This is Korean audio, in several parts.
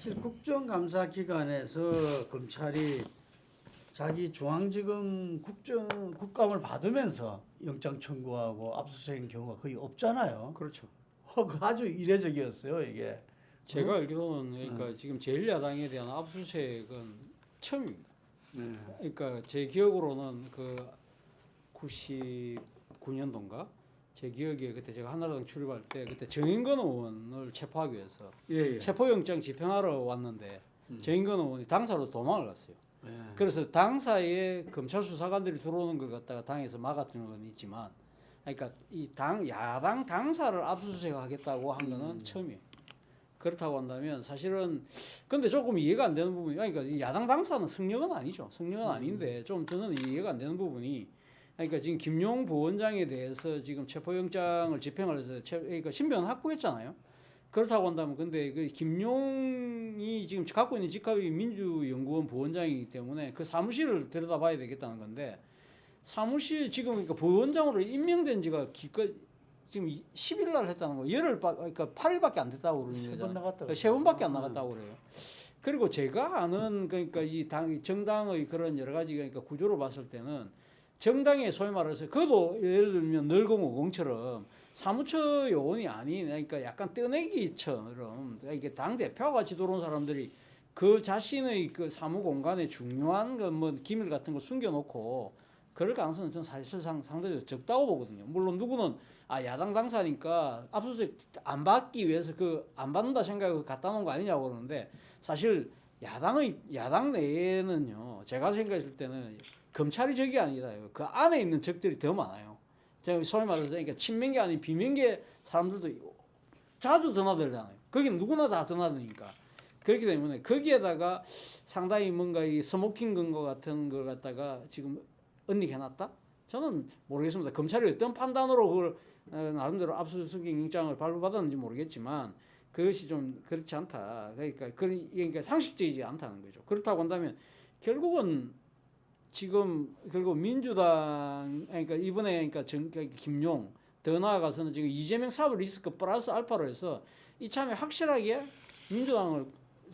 사실 국정감사 기간에서 검찰이 자기 중앙지검 국감을 받으면서 영장 청구하고 압수수색인 경우가 거의 없잖아요. 그렇죠. 그 아주 이례적이었어요, 이게. 제가 알기로는 그러니까 지금 제1야당에 대한 압수수색은 처음입니다. 네. 그러니까 제 기억으로는 그 99년도인가 제 기억에 그때 제가 한나라당 출입할 때 그때 정인근 의원을 체포하기 위해서 예. 체포영장 집행하러 왔는데 정인근 의원이 당사로 도망을 갔어요. 예. 그래서 당사에 검찰 수사관들이 들어오는 걸 갖다가 당에서 막았던 건 있지만, 그러니까 이 야당 당사를 압수수색하겠다고 한 거는 처음이에요. 그렇다고 한다면 사실은 근데 조금 이해가 안 되는 부분이, 그러니까 이 야당 당사는 성령은 아니죠. 성령은 아닌데 좀 저는 이해가 안 되는 부분이, 그러니까 지금 김용 부원장에 대해서 지금 체포영장을 집행을 해서 그러니까 신변 확보했잖아요. 그렇다고 한다면 근데 그 김용이 지금 갖고 있는 직함이 민주연구원 부원장이기 때문에 그 사무실을 들여다봐야 되겠다는 건데, 사무실 지금 그러니까 부원장으로 임명된 지가 지금 10일 날 했다는 거, 그러니까 8일밖에 안 됐다고 그러는 세 거잖아요. 번 나갔다고. 세 번밖에 안 나갔다고 그래요. 그리고 제가 아는 그러니까 정당의 그런 여러 가지 그러니까 구조로 봤을 때는 정당의 소위 말해서 그도 예를 들면 널공오공처럼 사무처 요원이 아닌, 그러니까 약간 떠내기처럼 이게 당 대표와 같이 들어온 사람들이 그 자신의 그 사무 공간에 중요한 그 뭐 기밀 같은 거 숨겨놓고 그럴 가능성은 저는 사실상 상당히 적다고 보거든요. 물론 누구는 야당 당사니까 압수수색 안 받기 위해서 안 받는다 생각을 갖다 놓은 거 아니냐고 그러는데, 사실 야당 내에는요, 제가 생각했을 때는 검찰이 적이 아니다. 그 안에 있는 적들이 더 많아요. 제가 소위 말해서 그러니까 친명계 아닌 비명계 사람들도 자주 드나들잖아요. 거기는 누구나 다 드나드니까. 그렇기 때문에 거기에다가 상당히 뭔가 이 스모킹 근거 같은 걸 갖다가 지금 언닉해놨다? 저는 모르겠습니다. 검찰이 어떤 판단으로 그걸 나름대로 압수수색 영장을 발부받았는지 모르겠지만 그것이 좀 그렇지 않다. 그러니까 상식적이지 않다는 거죠. 그렇다고 한다면 결국은 지금 결국 민주당, 그러니까 이번에 그러니까 김용 더 나아가서는 지금 이재명 사법 리스크 플러스 알파로 해서 이참에 확실하게 민주당을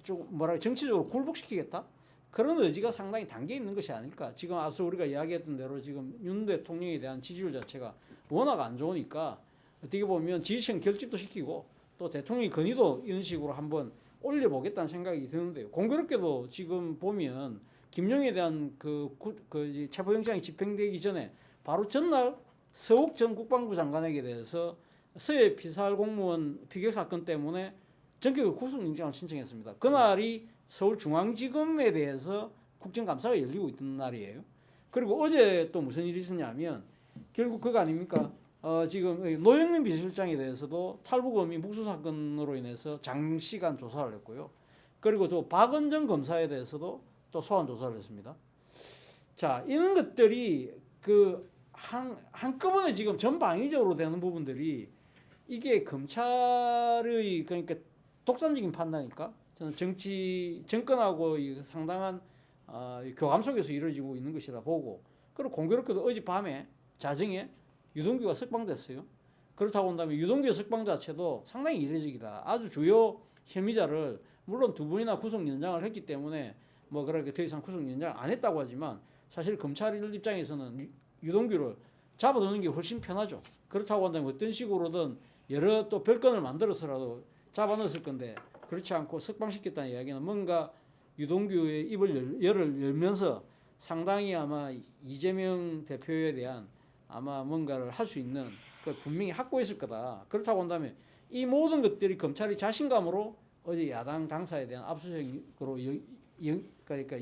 좀 정치적으로 굴복시키겠다, 그런 의지가 상당히 담겨 있는 것이 아닐까. 지금 앞서 우리가 이야기했던 대로 지금 윤 대통령에 대한 지지율 자체가 워낙 안 좋으니까 어떻게 보면 지지층 결집도 시키고 또 대통령이 건의도 이런 식으로 한번 올려보겠다는 생각이 드는데요. 공교롭게도 지금 보면 김용에 대한 체포영장이 집행되기 전에 바로 전날 서욱 전 국방부 장관에게 대해서 서해 피살 공무원 피격 사건 때문에 전격 구속영장을 신청했습니다. 그날이 서울중앙지검에 대해서 국정감사가 열리고 있던 날이에요. 그리고 어제 또 무슨 일이 있었냐면 결국 그거 아닙니까? 지금 노영민 비서실장에 대해서도 탈북어민 북수 사건으로 인해서 장시간 조사를 했고요. 그리고 또 박은정 검사에 대해서도 또 소환 조사를 했습니다. 자, 이런 것들이 한꺼번에 지금 전방위적으로 되는 부분들이 이게 검찰의 그러니까 독단적인 판단이니까 저는 정권하고 상당한 교감 속에서 이루어지고 있는 것이라 보고, 그리고 공교롭게도 어젯밤에 자정에 유동규가 석방됐어요. 그렇다고 한다면 유동규 석방 자체도 상당히 이례적이다. 아주 주요 혐의자를 물론 두 번이나 구속 연장을 했기 때문에 그렇게 더 이상 구속 연장 안 했다고 하지만 사실 검찰 입장에서는 유동규를 잡아두는 게 훨씬 편하죠. 그렇다고 한다면 어떤 식으로든 여러 또 별건을 만들어서라도 잡아넣었을 건데, 그렇지 않고 석방시켰다는 이야기는 뭔가 유동규의 열을 열면서 상당히 아마 이재명 대표에 대한 아마 뭔가를 할 수 있는 그 분명히 확보했을 거다. 그렇다고 한다면 이 모든 것들이 검찰이 자신감으로 어제 야당 당사에 대한 압수수색으로 그러니까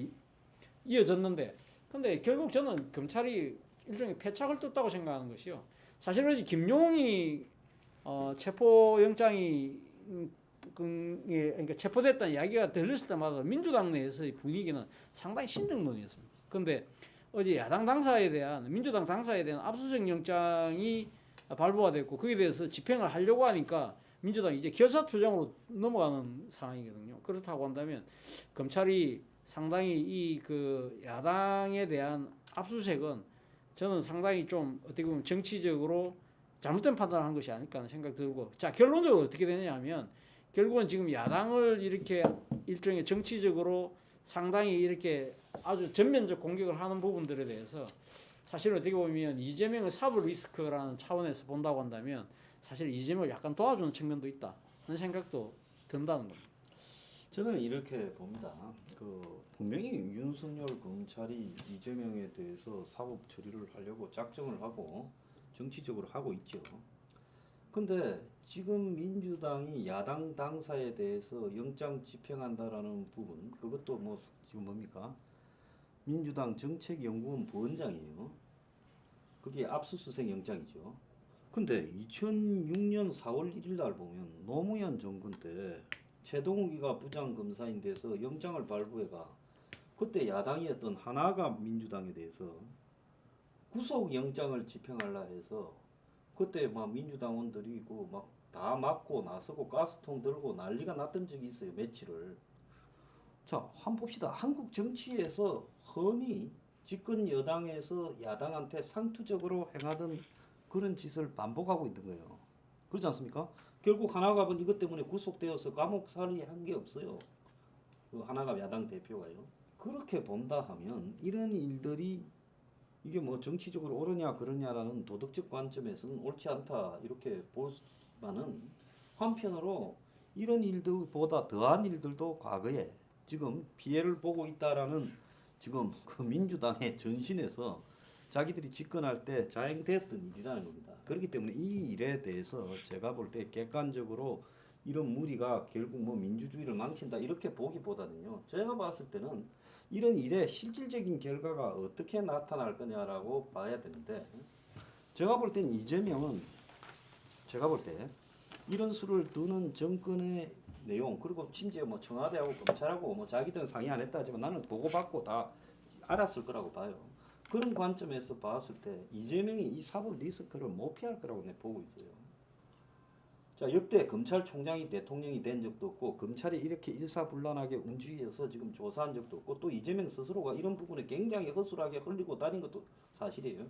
이어졌는데, 근데 결국 저는 검찰이 일종의 패착을 떴다고 생각하는 것이요. 사실 어제 김용이 체포영장이 그러니까 체포됐다는 이야기가 들렸을 때마다 민주당 내에서의 분위기는 상당히 신중론이었습니다. 그런데 어제 민주당 당사에 대한 압수수색 영장이 발부가 됐고 거기에 대해서 집행을 하려고 하니까 민주당이 이제 결사투쟁으로 넘어가는 상황이거든요. 그렇다고 한다면 검찰이 상당히 야당에 대한 압수수색은 저는 상당히 좀 어떻게 보면 정치적으로 잘못된 판단을 한 것이 아닐까 하는 생각이 들고, 자, 결론적으로 어떻게 되느냐 하면 결국은 지금 야당을 이렇게 일종의 정치적으로 상당히 이렇게 아주 전면적 공격을 하는 부분들에 대해서 사실 어떻게 보면 이재명의 사법 리스크라는 차원에서 본다고 한다면 사실 이재명을 약간 도와주는 측면도 있다 하는 생각도 든다는 겁니다. 저는 이렇게 봅니다. 분명히 윤석열 검찰이 이재명에 대해서 사법 처리를 하려고 작정을 하고 정치적으로 하고 있죠. 근데 지금 민주당이 야당 당사에 대해서 영장 집행한다라는 부분, 그것도 뭐 지금 뭡니까? 민주당 정책연구원 부원장이에요. 그게 압수수색 영장이죠. 근데 2006년 4월 1일 날 보면 노무현 정권 때 최동욱이가 부장검사인 데서 영장을 발부해가 그때 야당이었던 하나가 민주당에 대해서 구속영장을 집행하려 해서 그때 막 민주당원들이 막 다 맞고 나서고 가스통 들고 난리가 났던 적이 있어요. 며칠을. 자, 한번 봅시다. 한국 정치에서 흔히 집권 여당에서 야당한테 상투적으로 행하던 그런 짓을 반복하고 있는 거예요. 그렇지 않습니까? 결국 하나갑은 이것 때문에 구속되어서 감옥살이 한 게 없어요. 그 하나갑 야당 대표가요. 그렇게 본다 하면 이런 일들이 이게 뭐 정치적으로 옳으냐 그러냐라는 도덕적 관점에서는 옳지 않다 이렇게 보지만은 한편으로 이런 일들보다 더한 일들도 과거에 지금 피해를 보고 있다라는 지금 그 민주당의 전신에서 자기들이 집권할 때 자행되었던 일이라는 겁니다. 그렇기 때문에 이 일에 대해서 제가 볼 때 객관적으로 이런 무리가 결국 뭐 민주주의를 망친다 이렇게 보기보다는요. 제가 봤을 때는 이런 일의 실질적인 결과가 어떻게 나타날 거냐라고 봐야 되는데 제가 볼 땐 이재명은 제가 볼 때 이런 수를 두는 정권의 내용 그리고 심지어 뭐 청와대하고 검찰하고 뭐 자기들은 상의 안 했다 하지만 나는 보고받고 다 알았을 거라고 봐요. 그런 관점에서 봤을 때 이재명이 이 사법 리스크를 못 피할 거라고 내 보고 있어요. 자, 역대 검찰총장이 대통령이 된 적도 없고 검찰이 이렇게 일사불란하게 움직여서 지금 조사한 적도 없고 또 이재명 스스로가 이런 부분에 굉장히 허술하게 흘리고 다닌 것도 사실이에요.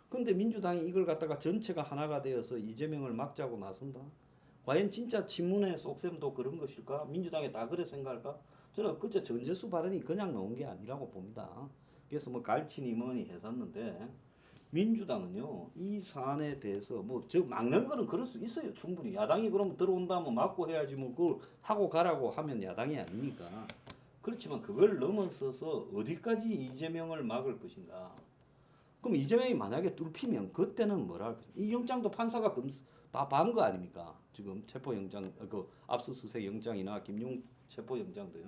근데 민주당이 이걸 갖다가 전체가 하나가 되어서 이재명을 막자고 나선다. 과연 진짜 친문의 속셈도 그런 것일까? 민주당이 다 그래 생각할까? 저는 그저 전재수 발언이 그냥 나온 게 아니라고 봅니다. 그래서 뭐 갈치니 뭐니 했었는데 민주당은요 이 사안에 대해서 뭐 저 막는 거는 그럴 수 있어요 충분히 야당이 그러면 들어온다면 막고 해야지 뭐 그걸 하고 가라고 하면 야당이 아니니까 그렇지만 그걸 넘어서서 어디까지 이재명을 막을 것인가 그럼 이재명이 만약에 뚫히면 그때는 뭐라 할까 이 영장도 판사가 다 반 거 아닙니까 지금 체포영장 그 압수수색 영장이나 김용 체포영장도요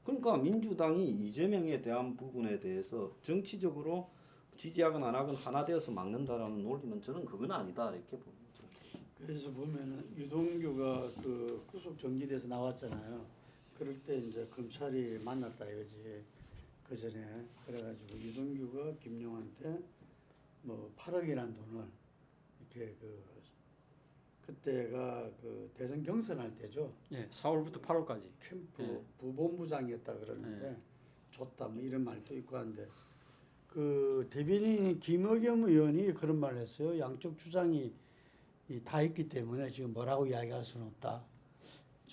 그러니까 민주당이 이재명에 대한 부분에 대해서 정치적으로 지지하건 안 하건 하나 되어서 막는다라는 논리는 저는 그건 아니다 이렇게 봅니다. 그래서 보면은 유동규가 그 구속 정지돼서 나왔잖아요. 그럴 때 이제 검찰이 만났다 이거지. 그 전에 그래가지고 유동규가 김용한테 뭐 8억이라는 돈을 이렇게 그때가 그 대선 경선할 때죠. 예, 4월부터 8월까지. 캠프 예. 부본부장이었다 그러는데 줬다 뭐 이런 말도 있고 한데 그 대변인 김의겸 의원이 그런 말을 했어요. 양쪽 주장이 다 있기 때문에 지금 뭐라고 이야기할 수는 없다.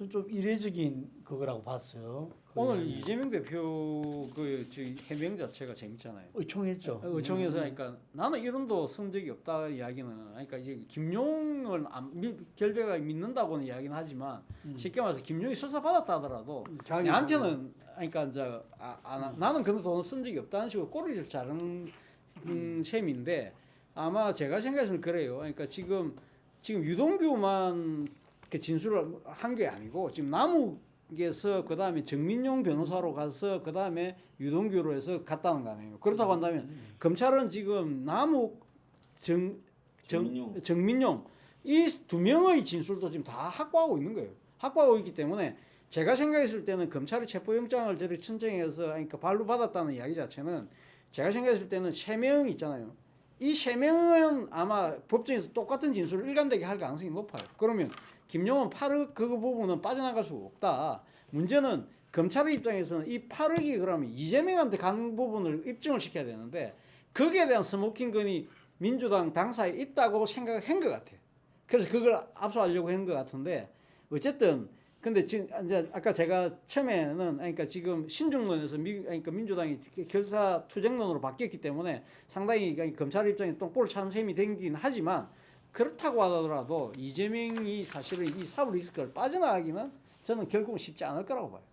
좀 이례적인 그거라고 봤어요. 그 오늘 이야기. 이재명 대표 그 해명 자체가 재밌잖아요. 의총했죠. 의총에서 그러니까 나는 이론도 쓴 적이 없다 이야기는 그러니까 이제 김용을 결배가 믿는다고는 이야기는 하지만 쉽게 말해서 김용이 수사 받았다 하더라도 나한테는 그러니까 이제 나는 그런 돈을 쓴 적이 없다는 식으로 꼬리를 자르는 셈인데 아마 제가 생각해서는 그래요. 그러니까 지금 유동규만 그 진술을 한 게 아니고 지금 남욱에서 그 다음에 정민용 변호사로 가서 그 다음에 유동규로 해서 갔다는 거 아니에요. 그렇다고 한다면 검찰은 지금 남욱 정민용 이 두 명의 진술도 지금 다 확보하고 있는 거예요. 확보하고 있기 때문에 제가 생각했을 때는 검찰이 체포영장을 저렇게 신청해서 그러니까 발부받았다는 이야기 자체는 제가 생각했을 때는 세명 있잖아요. 이 세 명은 아마 법정에서 똑같은 진술을 일관되게 할 가능성이 높아요. 그러면 김용은 8억 그 부분은 빠져나갈 수가 없다. 문제는 검찰의 입장에서는 이 8억이 그러면 이재명한테 간 부분을 입증을 시켜야 되는데 거기에 대한 스모킹건이 민주당 당사에 있다고 생각한 것 같아요. 그래서 그걸 압수하려고 한 것 같은데 어쨌든 근데 지금 이제 아까 제가 처음에는 그러니까 지금 신중론에서 그러니까 민주당이 결사 투쟁론으로 바뀌었기 때문에 상당히 그러니까 검찰 입장에 똥볼 차는 셈이 되긴 하지만 그렇다고 하더라도 이재명이 사실은 이 사법 리스크를 빠져나가기는 저는 결국은 쉽지 않을 거라고 봐요.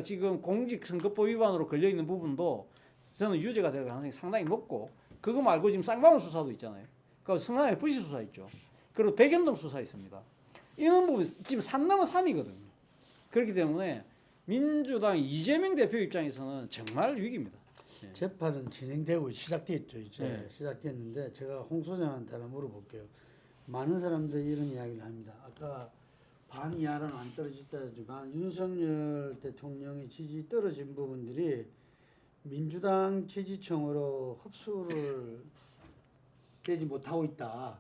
지금 공직선거법 위반으로 걸려 있는 부분도 저는 유죄가 될 가능성이 상당히 높고 그거 말고 지금 쌍방울 수사도 있잖아요. 그 성남 FC 수사 있죠. 그리고 백현동 수사 있습니다. 이런 부분 지금 산 넘어 산이거든요. 그렇기 때문에 민주당 이재명 대표 입장에서는 정말 위기입니다. 예. 재판은 진행되고 시작됐죠. 이제 네. 시작됐는데 제가 홍 소장한테 하나 물어볼게요. 많은 사람들이 이런 이야기를 합니다. 아까 반 이하로는 안 떨어졌다지만 윤석열 대통령의 지지 떨어진 부분들이 민주당 지지층으로 흡수를 되지 못하고 있다.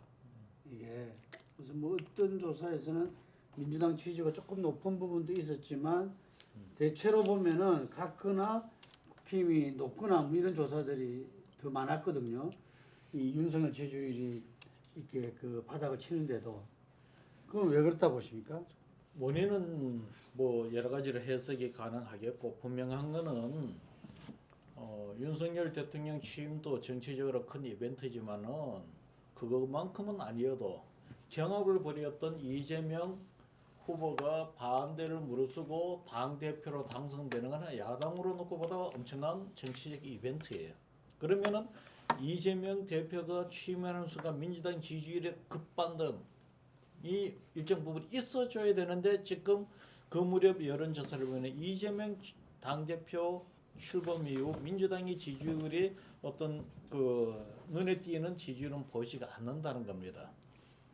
이게 그래서 뭐 어떤 조사에서는 민주당 지지가 조금 높은 부분도 있었지만 대체로 보면은 같거나 국힘이 높거나 뭐 이런 조사들이 더 많았거든요. 이 윤석열 지지율이 이렇게 그 바닥을 치는데도 그건 왜 그렇다 보십니까? 원인은 뭐 여러 가지로 해석이 가능하겠고 분명한 거는 윤석열 대통령 취임도 정치적으로 큰 이벤트지만은 그것만큼은 아니어도 경합을 벌였던 이재명 후보가 반대를 무릅쓰고 당 대표로 당선되는 것은 야당으로 놓고 보다 엄청난 정치적 이벤트예요. 그러면은 이재명 대표가 취임하는 순간 민주당 지지율의 급반등이 일정 부분 있어줘야 되는데 지금 그 무렵 여론조사를 보면 이재명 당대표 출범 이후 민주당의 지지율이 어떤 그 눈에 띄는 지지율은 보이지가 않는다는 겁니다.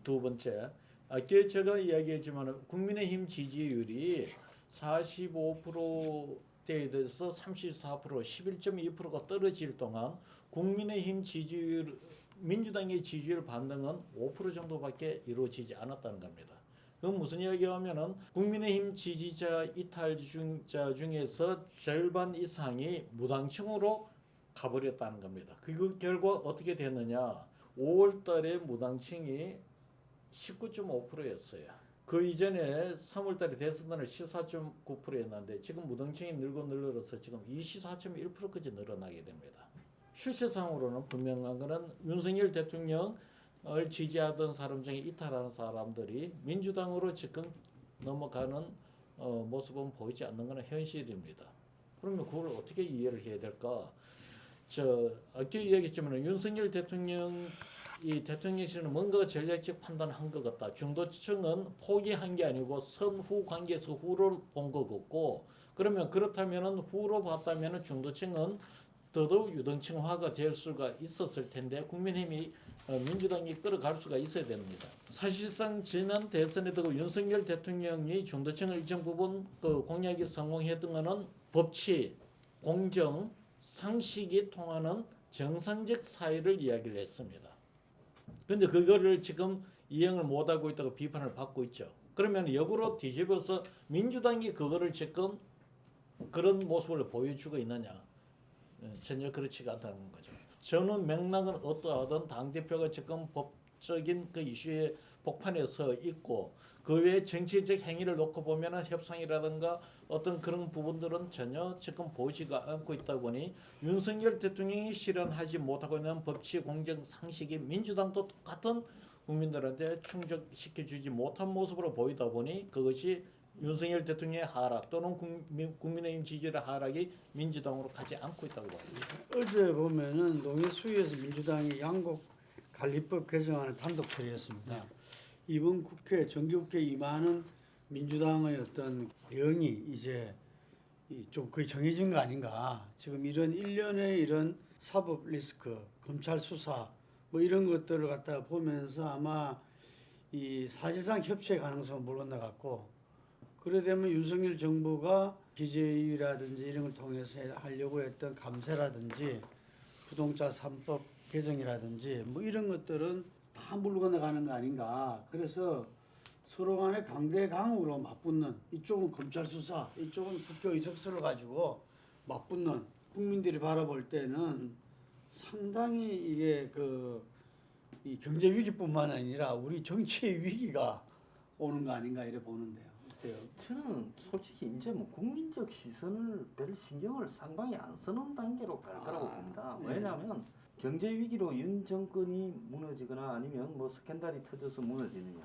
두 번째, 아까 제가 이야기했지만 국민의힘 지지율이 45%대에 대해서 34%, 11.2%가 떨어질 동안 국민의힘 지지율, 민주당의 지지율 반등은 5% 정도밖에 이루어지지 않았다는 겁니다. 그건 무슨 이야기하면은 국민의힘 지지자 이탈자 중에서 절반 이상이 무당층으로 가버렸다는 겁니다. 그 결과 어떻게 됐느냐? 5월달에 무당층이 19.5%였어요. 그 이전에 3월달에 대선단을 14.9%였는데 지금 무당층이 늘어서 지금 24.1%까지 늘어나게 됩니다. 추세상으로는 분명한 것은 윤석열 대통령을 지지하던 사람 중에 이탈하는 사람들이 민주당으로 지금 넘어가는 모습은 보이지 않는 것은 현실입니다. 그러면 그걸 어떻게 이해를 해야 될까? 아까 이야기했지만 윤석열 대통령 이 대통령실은 뭔가 전략적 판단을 한 것 같다. 중도층은 포기한 게 아니고 선후 관계에서 후를 본 것 같고 그러면 그렇다면은 후로 봤다면은 중도층은 더더욱 유동층화가 될 수가 있었을 텐데 국민의힘이 민주당이 끌어갈 수가 있어야 됩니다. 사실상 지난 대선에도 윤석열 대통령이 중도층을 일정 부분 그 공약이 성공했던 것은 법치, 공정, 상식이 통하는 정상적 사회를 이야기를 했습니다. 그런데 그거를 지금 이행을 못하고 있다고 비판을 받고 있죠. 그러면 역으로 뒤집어서 민주당이 그거를 지금 그런 모습을 보여주고 있느냐? 전혀 그렇지가 않다는 거죠. 저는 맥락은 어떠하든 당대표가 지금 법적인 그 이슈에 복판에 서 있고 그 외에 정치적 행위를 놓고 보면 협상이라든가 어떤 그런 부분들은 전혀 지금 보이지가 않고 있다 보니 윤석열 대통령이 실현하지 못하고 있는 법치 공정 상식이 민주당도 똑같은 국민들한테 충족시켜주지 못한 모습으로 보이다 보니 그것이 윤석열 대통령의 하락 또는 국민의힘 지지율의 하락이 민주당으로 가지 않고 있다고 봅니다. 어제 보면은 농해수위에서 민주당이 양곡 관리법 개정안을 단독 처리했습니다. 이번 국회 정기국회 임하는 민주당의 어떤 대응이 이제 좀 거의 정해진 거 아닌가. 지금 이런 일련의 이런 사법 리스크, 검찰 수사 뭐 이런 것들을 갖다가 보면서 아마 이 사실상 협치의 가능성은 물 건너갔고 그래 되면 윤석열 정부가 기재위라든지 이런 걸 통해서 하려고 했던 감세라든지 부동자 3법 개정이라든지 뭐 이런 것들은 다 물건너가는 거 아닌가. 그래서 서로 간에 강대강으로 맞붙는 이쪽은 검찰 수사, 이쪽은 국회 의석수를 가지고 맞붙는 국민들이 바라볼 때는 상당히 이게 이 경제 위기뿐만 아니라 우리 정치의 위기가 오는 거 아닌가 이래 보는데요. 어때요? 저는 솔직히 이제 뭐 국민적 시선을 별 신경을 상당히 안 쓰는 단계로 갈 거라고 봅니다. 네. 왜냐하면 경제 위기로 윤 정권이 무너지거나 아니면 뭐 스캔들이 터져서 무너지느냐,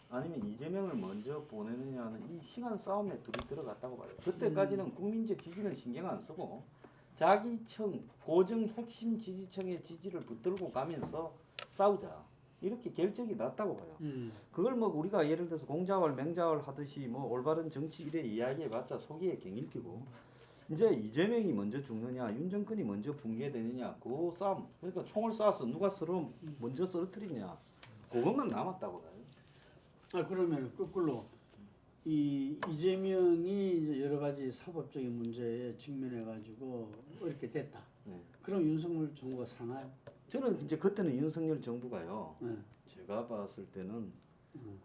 아니면 이재명을 먼저 보내느냐는 이 시간 싸움에 둘이 들어갔다고 봐요. 그때까지는 국민적 지지는 신경 안 쓰고 자기청 고정 핵심 지지층의 지지를 붙들고 가면서 싸우자, 이렇게 결정이 났다고 봐요. 그걸 뭐 우리가 예를 들어서 공자월 맹자월 하듯이 뭐 올바른 정치 이래 이야기해봤자 속이에 갱일기고, 이제 이재명이 먼저 죽느냐 윤정권이 먼저 붕괴되느냐 그 싸움, 그러니까 총을 쏴서 누가 먼저 쓰러뜨리냐, 그것만 남았다고 봐요. 아 그러면 거꾸로 이 이재명이 이제 여러 가지 사법적인 문제에 직면해 가지고 이렇게 됐다. 네. 그럼 윤석열 정부가 사나요? 저는 이제 그때는 윤석열 정부가요, 네. 제가 봤을 때는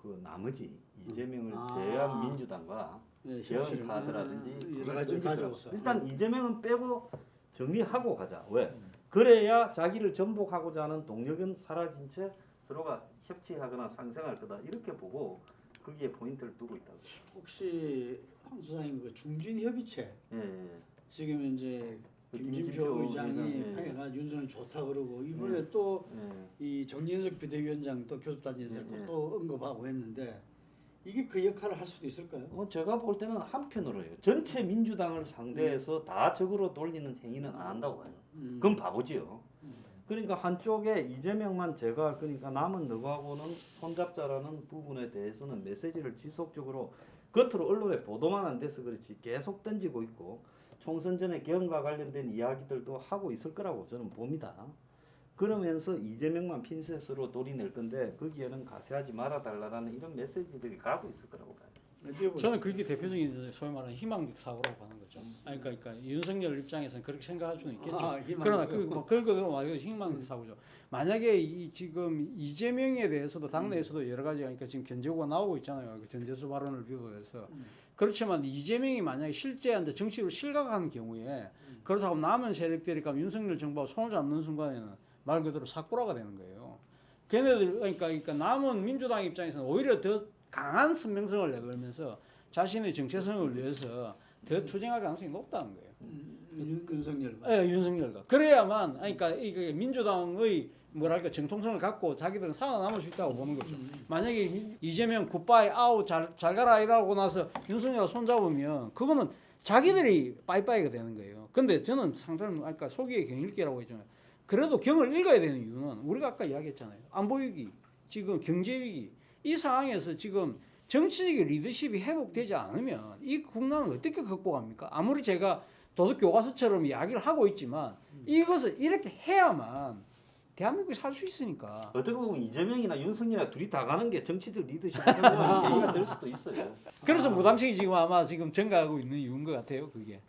그 나머지 이재명을 아. 제외한 민주당과 네, 개헌 협치를, 카드라든지 여러 그걸 가지 던지더라고요. 가져왔어. 일단 이재명은 빼고 정리하고 가자. 왜? 그래야 자기를 전복하고자 하는 동력은 사라진 채 서로가 협치하거나 상생할 거다, 이렇게 보고 거기에 포인트를 두고 있다고. 혹시 황 소장님 그 중진 협의체 예, 예. 지금 이제 그 김진표 김진표 의장이 의장, 예. 해가 윤석열 좋다 그러고 이번에 또 예. 이 정진석 비대위원장 또 교섭단체에서 예, 예. 또 언급하고 했는데 이게 그 역할을 할 수도 있을까요? 제가 볼 때는 한편으로요. 전체 민주당을 상대해서 다 적으로 돌리는 행위는 안 한다고 봐요. 그건 바보지요. 그러니까 한쪽에 이재명만 제거할 거니까 남은 너하고는 손잡자라는 부분에 대해서는 메시지를 지속적으로 겉으로 언론에 보도만 안 돼서 그렇지 계속 던지고 있고, 총선 전에 개헌과 관련된 이야기들도 하고 있을 거라고 저는 봅니다. 그러면서 이재명만 핀셋으로 돌이낼 건데 거기에는 가세하지 말아달라는 이런 메시지들이 가고 있을 거라고 봐요. 어떻게 보세요? 저는 그게 대표적인 이제 소위 말하는 희망적 사고라고 하는 거죠. 아니, 그러니까 윤석열 입장에서는 그렇게 생각할 수는 있겠죠. 희망적 그러나 사고. 그거 말고 희망적 사고죠. 만약에 이 지금 이재명에 대해서도 당내에서도 여러 가지, 그러니까 지금 견제구가 나오고 있잖아요. 그 전재수 발언을 비롯해서. 그렇지만 이재명이 만약에 실제 이제 정치로 실각하는 경우에 그렇다고 남은 세력들이 그러니까 윤석열 정부가 손을 잡는 순간에는 말 그대로 사꾸라가 되는 거예요. 걔네들 그러니까 남은 민주당 입장에서는 오히려 더 강한 선명성을 내걸면서 자신의 정체성을 위해서 더 투쟁할 가능성이 높다는 거예요. 윤석열과. 예, 윤석열과. 그래야만 그러니까 이게 민주당의 뭐랄까 정통성을 갖고 자기들은 살아남을 수 있다고 보는 거죠. 만약에 이재명 굿바이 아우 잘 가라 이라고 나서 윤석열 손잡으면 그거는 자기들이 빠이빠이가 되는 거예요. 근데 저는 상당히 아까 소기의 경일기라고 했잖아요. 그래도 경을 읽어야 되는 이유는 우리가 아까 이야기했잖아요. 안보 위기, 지금 경제 위기, 이 상황에서 지금 정치적인 리더십이 회복되지 않으면 이 국난을 어떻게 극복합니까? 아무리 제가 도덕 교과서처럼 이야기를 하고 있지만 이것을 이렇게 해야만 대한민국이 살 수 있으니까. 어떻게 보면 이재명이나 윤석열이나 둘이 다 가는 게 정치적 리더십 얘기가 될 수도 있어요. 그래서 무당식이 지금 아마 지금 증가하고 있는 이유인 것 같아요. 그게.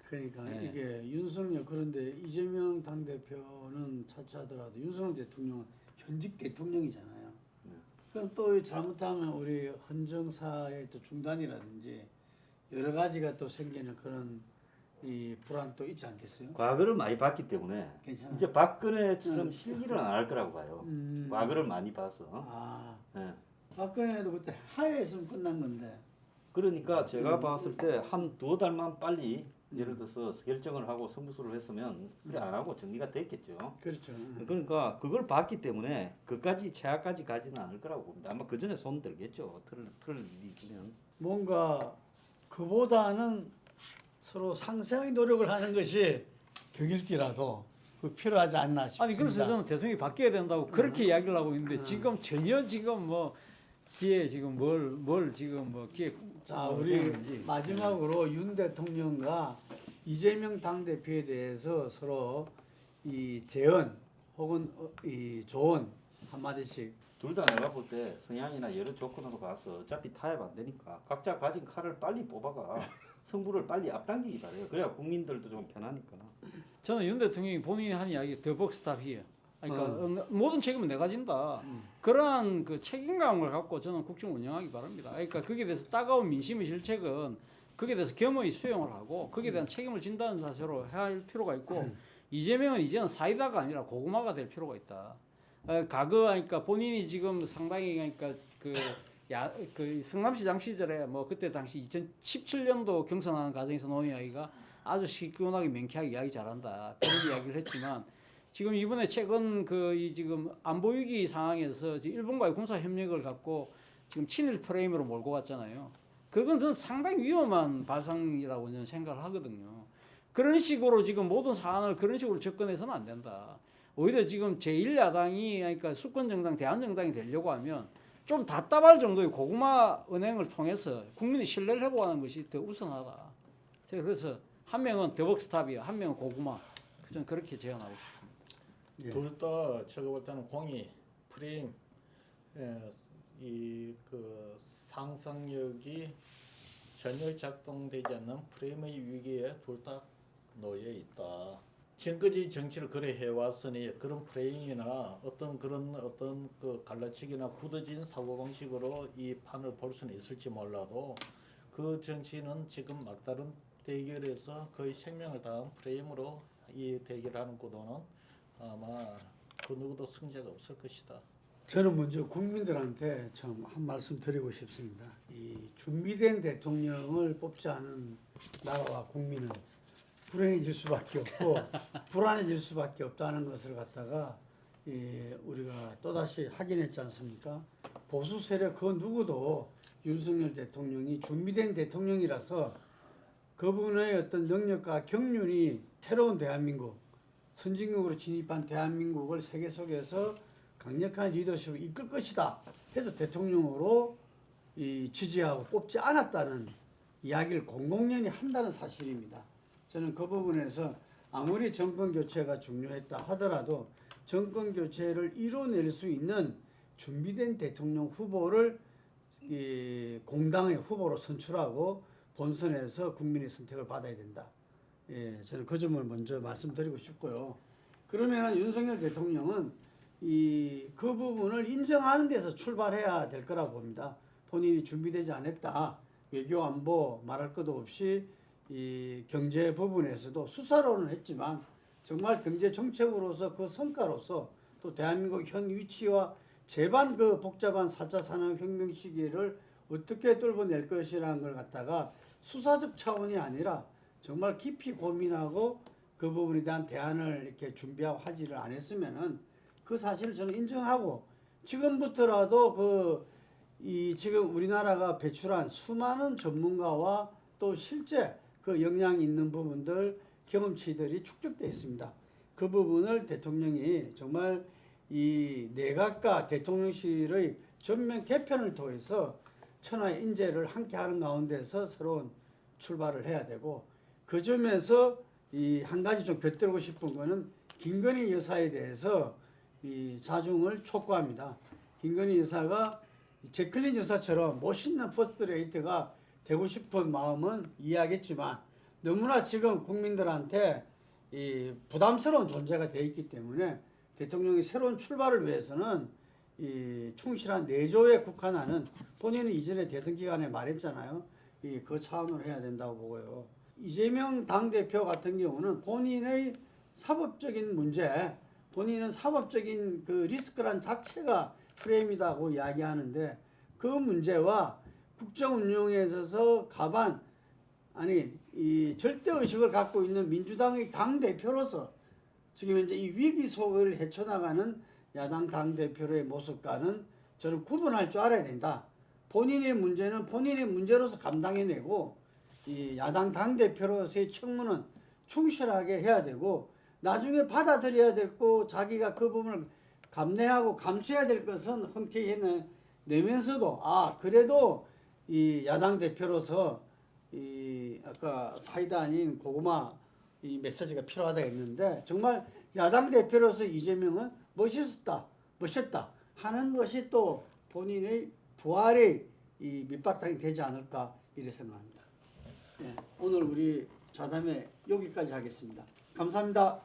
그러니까 네. 이게 윤석열 그런데 이재명 당대표는 차치하더라도 윤석열 대통령은 현직 대통령이잖아요. 그럼 또 잘못하면 우리 헌정사의 또 중단이라든지 여러 가지가 또 생기는 그런 이 불안도 있지 않겠어요? 과거를 많이 봤기 때문에 괜찮아요. 이제 박근혜처럼 실기를 안 할 거라고 봐요. 음. 과거를 많이 봐서. 아, 예. 박근혜도 그때 하에서는 끝난 건데. 그러니까 제가 봤을 때 한 두어 달만 빨리 예를 들어서 결정을 하고 승부수를 했으면 그래 안 하고 정리가 됐겠죠. 그렇죠. 그러니까 그걸 봤기 때문에 그까지 최악까지 가지는 않을 거라고 봅니다. 아마 그 전에 손 들겠죠. 틀 일이 있으면. 뭔가 그보다는 서로 상생의 노력을 하는 것이 경일기라도 그 필요하지 않나 싶습니다. 아니 그래서 저는 대통령이 바뀌어야 된다고 그렇게 이야기를 하고 있는데 지금 전혀 지금 뭐 기에 지금 뭘 지금 뭐 기에 자, 뭐 우리 되는지. 마지막으로 윤 대통령과 이재명 당대표에 대해서 서로 이 제언 혹은 이 조언 한마디씩. 둘 다 내가 볼 때 성향이나 여러 조건으로 봐서 어차피 타협 안 되니까 각자 가진 칼을 빨리 뽑아가 승부를 빨리 앞당기기 바래요. 그래야 국민들도 좀 편하니까. 저는 윤 대통령이 본인이 한 이야기 더 벅스탑 히어. 그러니까 모든 책임은 내가 진다. 그러한 그 책임감을 갖고 저는 국정 운영하기 바랍니다. 그러니까 거기에 대해서 따가운 민심의 실책은 거기에 대해서 겸허히 수용을 하고 거기에 대한 책임을 진다는 자세로 해야 할 필요가 있고 이재명은 이제는 사이다가 아니라 고구마가 될 필요가 있다. 과거 그러니까 본인이 지금 상당히 그러니까 그 그 성남시장 시절에 뭐 그때 당시 2017년도 경선하는 과정에서 노인 이야기가 아주 시원하게 명쾌하게 이야기 잘한다 그런 이야기를 했지만 지금 이번에 최근 이 지금 안보 위기 상황에서 지금 일본과의 군사 협력을 갖고 지금 친일 프레임으로 몰고 갔잖아요. 그건 저는 상당히 위험한 발상이라고 저는 생각을 하거든요. 그런 식으로 지금 모든 사안을 그런 식으로 접근해서는 안 된다. 오히려 지금 제1야당이 그러니까 수권정당, 대한정당이 되려고 하면 좀 답답할 정도의 고구마 은행을 통해서 국민의 신뢰를 회복하는 것이 더 우선하다. 제가 그래서 한 명은 더벅스탑이요, 한 명은 고구마. 저는 그렇게 제안하고 싶습니다. 예. 둘 다 제가 볼 때는 공이 프레임 이 그 상상력이 전혀 작동되지 않는 프레임의 위기에 둘 다 놓여 있다. 지금까지 정치를 그래 해왔으니 그런 프레임이나 어떤 그 갈라치기나 굳어진 사고방식으로 이 판을 볼 수는 있을지 몰라도 그 정치는 지금 막다른 대결에서 거의 생명을 다한 프레임으로 이 대결하는 구도는 아마 그 누구도 승자가 없을 것이다. 저는 먼저 국민들한테 참 한 말씀 드리고 싶습니다. 이 준비된 대통령을 뽑지 않은 나라와 국민은 불행해질 수밖에 없고 불안해질 수밖에 없다는 것을 갖다가 우리가 또다시 확인했지 않습니까? 보수 세력 그 누구도 윤석열 대통령이 준비된 대통령이라서 그분의 어떤 능력과 경륜이 새로운 대한민국, 선진국으로 진입한 대한민국을 세계 속에서 강력한 리더십을 이끌 것이다 해서 대통령으로 지지하고 뽑지 않았다는 이야기를 공공연히 한다는 사실입니다. 저는 그 부분에서 아무리 정권 교체가 중요했다 하더라도 정권 교체를 이뤄낼 수 있는 준비된 대통령 후보를 공당의 후보로 선출하고 본선에서 국민의 선택을 받아야 된다. 저는 그 점을 먼저 말씀드리고 싶고요. 그러면 윤석열 대통령은 그 부분을 인정하는 데서 출발해야 될 거라고 봅니다. 본인이 준비되지 않았다. 외교 안보 말할 것도 없이 이 경제 부분에서도 수사로는 했지만 정말 경제 정책으로서 그 성과로서 또 대한민국 현 위치와 제반 그 복잡한 4차 산업혁명 시기를 어떻게 뚫어낼 것이라는 걸 갖다가 수사적 차원이 아니라 정말 깊이 고민하고 그 부분에 대한 대안을 이렇게 준비하고 하지를 안 했으면은 그 사실을 저는 인정하고 지금부터라도 지금 우리나라가 배출한 수많은 전문가와 또 실제 그 역량 있는 부분들 경험치들이 축적되어 있습니다. 그 부분을 대통령이 정말 이 내각과 대통령실의 전면 개편을 통해서 천하의 인재를 함께하는 가운데서 새로운 출발을 해야 되고 그 점에서 한 가지 좀 곁들이고 싶은 거는 김건희 여사에 대해서 자중을 촉구합니다. 김건희 여사가 제클린 여사처럼 멋있는 퍼스트레이트가 되고 싶은 마음은 이해하겠지만 너무나 지금 국민들한테 부담스러운 존재가 되어 있기 때문에 대통령이 새로운 출발을 위해서는 충실한 내조에 국한하는 본인은 이전에 대선 기간에 말했잖아요. 그 차원으로 해야 된다고 보고요. 이재명 당대표 같은 경우는 본인의 사법적인 문제, 본인은 사법적인 그 리스크란 자체가 프레임이다고 이야기하는데 그 문제와 국정 운영에 있어서 이 절대의식을 갖고 있는 민주당의 당대표로서 지금 현재 이 위기 속을 헤쳐나가는 야당 당대표의 모습과는 저는 구분할 줄 알아야 된다. 본인의 문제는 본인의 문제로서 감당해내고 이 야당 당대표로서의 책무는 충실하게 해야 되고 나중에 받아들여야 되고 자기가 그 부분을 감내하고 감수해야 될 것은 흔쾌히 해내면서도 그래도 이 야당 대표로서 아까 사이다 아닌 고구마 이 메시지가 필요하다 했는데 정말 야당 대표로서 이재명은 멋있다 하는 것이 또 본인의 부활의 이 밑바탕이 되지 않을까 이렇게 생각합니다. 오늘 우리 좌담회 여기까지 하겠습니다. 감사합니다.